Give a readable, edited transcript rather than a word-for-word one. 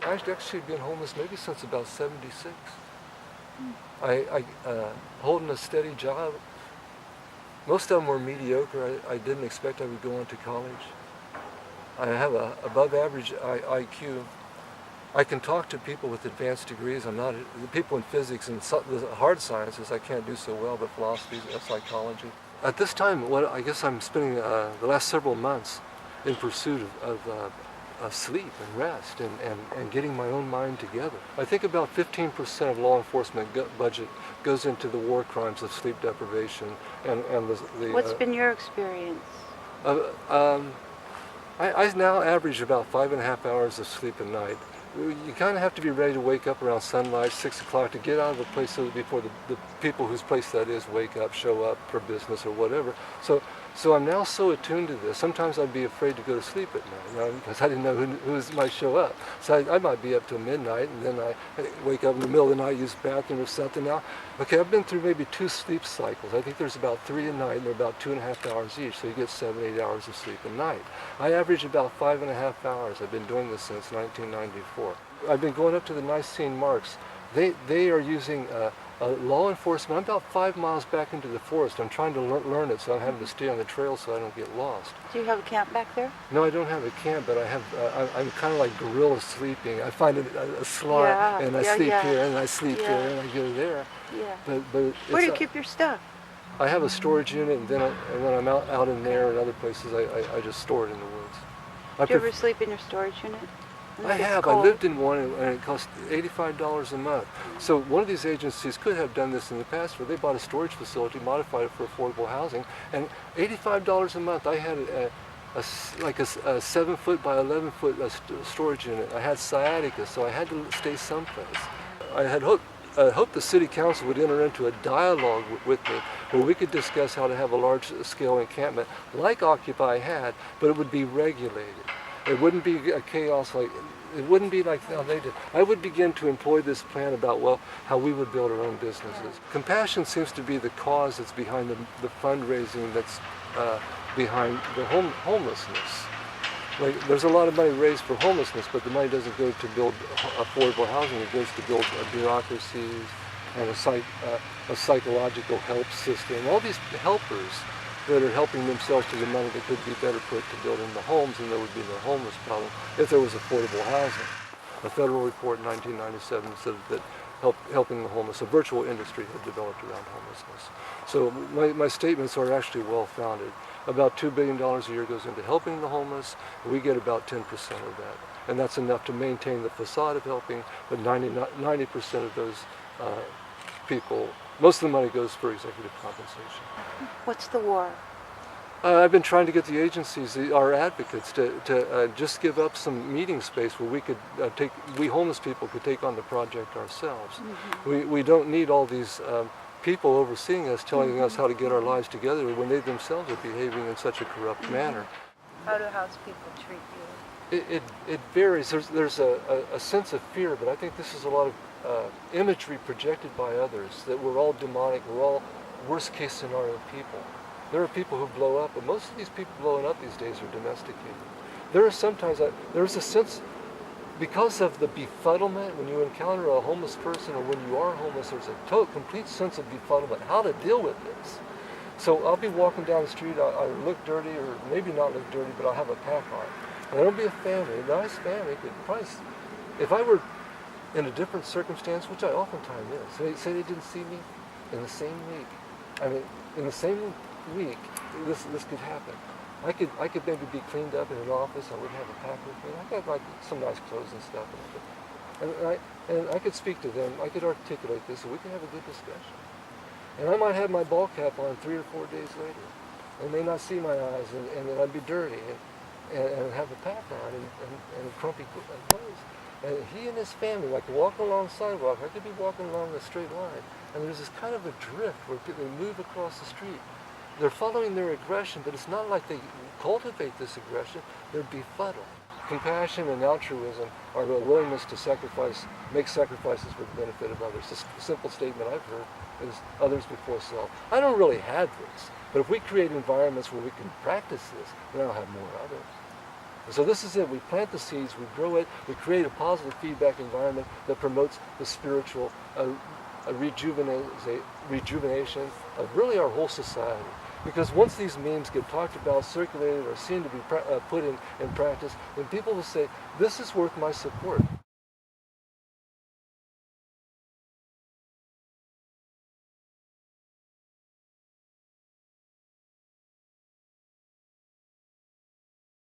I've actually been homeless maybe since about 76. I holding a steady job. Most of them were mediocre. I didn't expect I would go on to college. I have a above average IQ. I can talk to people with advanced degrees. I'm not, the people in physics and the hard sciences I can't do so well, but philosophy and psychology. At this time, I guess I'm spending the last several months in pursuit of sleep and rest and getting my own mind together. I think about 15% of law enforcement budget goes into the war crimes of sleep deprivation and the What's been your experience? I now average about 5.5 hours of sleep a night. You kind of have to be ready to wake up around sunlight, 6 o'clock, to get out of the place so before the people whose place that is wake up, show up for business or whatever. So I'm now so attuned to this. Sometimes I'd be afraid to go to sleep at night, because I didn't know who might show up. So I might be up till midnight, and then I wake up in the middle of the night, use the bathroom or something. Now, okay, I've been through maybe 2 sleep cycles. I think there's about 3 a night, and they're about 2.5 hours each, so you get 7, 8 hours of sleep a night. I average about 5.5 hours. I've been doing this since 1994. I've been going up to the Nicene Marks. They are using law enforcement. I'm about 5 miles back into the forest. I'm trying to learn it, so I'm having to stay on the trail so I don't get lost. Do you have a camp back there? No, I don't have a camp, but I have. I'm kind of like guerrilla sleeping. I find a slot, and I sleep here, and I sleep there, and I go there. Yeah. But Where do you keep your stuff? I have a storage unit, and then when I'm out in there and other places, I just store it in the woods. Do you ever sleep in your storage unit? I have. I lived in one, and it cost $85 a month. So one of these agencies could have done this in the past, where they bought a storage facility, modified it for affordable housing, and $85 a month. I had a 7-foot by 11-foot storage unit. I had sciatica, so I had to stay someplace. I had hoped the city council would enter into a dialogue with me where we could discuss how to have a large-scale encampment like Occupy had, but it would be regulated. It wouldn't be a chaos it wouldn't be like how they did. I would begin to employ this plan about, well, how we would build our own businesses. Compassion seems to be the cause that's behind the fundraising that's behind the homelessness. Like, there's a lot of money raised for homelessness, but the money doesn't go to build affordable housing. It goes to build bureaucracies and a psychological help system. All these helpers that are helping themselves to the money that could be better put to building the homes, and there would be no homeless problem if there was affordable housing. A federal report in 1997 said that helping the homeless, a virtual industry had developed around homelessness. So my statements are actually well-founded. About $2 billion a year goes into helping the homeless. We get about 10% of that. And that's enough to maintain the facade of helping, but 90% of those people, most of the money goes for executive compensation. What's the war? I've been trying to get the agencies, our advocates, to just give up some meeting space where we could we homeless people could take on the project ourselves. Mm-hmm. We don't need all these people overseeing us telling us how to get our lives together when they themselves are behaving in such a corrupt manner. How do house people treat you? It varies. There's a sense of fear, but I think this is a lot of imagery projected by others, that we're all demonic, we're all worst case scenario people. There are people who blow up, but most of these people blowing up these days are domesticated. There are sometimes, there's a sense, because of the befuddlement, when you encounter a homeless person or when you are homeless, there's a complete sense of befuddlement, how to deal with this. So I'll be walking down the street, I look dirty, or maybe not look dirty, but I'll have a pack on. And there'll be a family, a nice family, could probably, if I were in a different circumstance, which I oftentimes is, say they didn't see me in the same week. I mean, in the same week, this could happen. I could maybe be cleaned up in an office. I wouldn't have a pack with me. I got like some nice clothes and stuff, and I could speak to them. I could articulate this, and we could have a good discussion. And I might have my ball cap on 3 or 4 days later. They may not see my eyes, and I'd be dirty, and have a pack on and crumpy clothes. And he and his family, like walking along the sidewalk, I could be walking along a straight line, and there's this kind of a drift where people move across the street. They're following their aggression, but it's not like they cultivate this aggression, they're befuddled. Compassion and altruism are a willingness to make sacrifices for the benefit of others. The simple statement I've heard is others before self. I don't really have this, but if we create environments where we can practice this, then I'll have more others. And so this is it. We plant the seeds, we grow it, we create a positive feedback environment that promotes the spiritual rejuvenation of really our whole society. Because once these memes get talked about, circulated, or seen to be put in practice, then people will say, this is worth my support.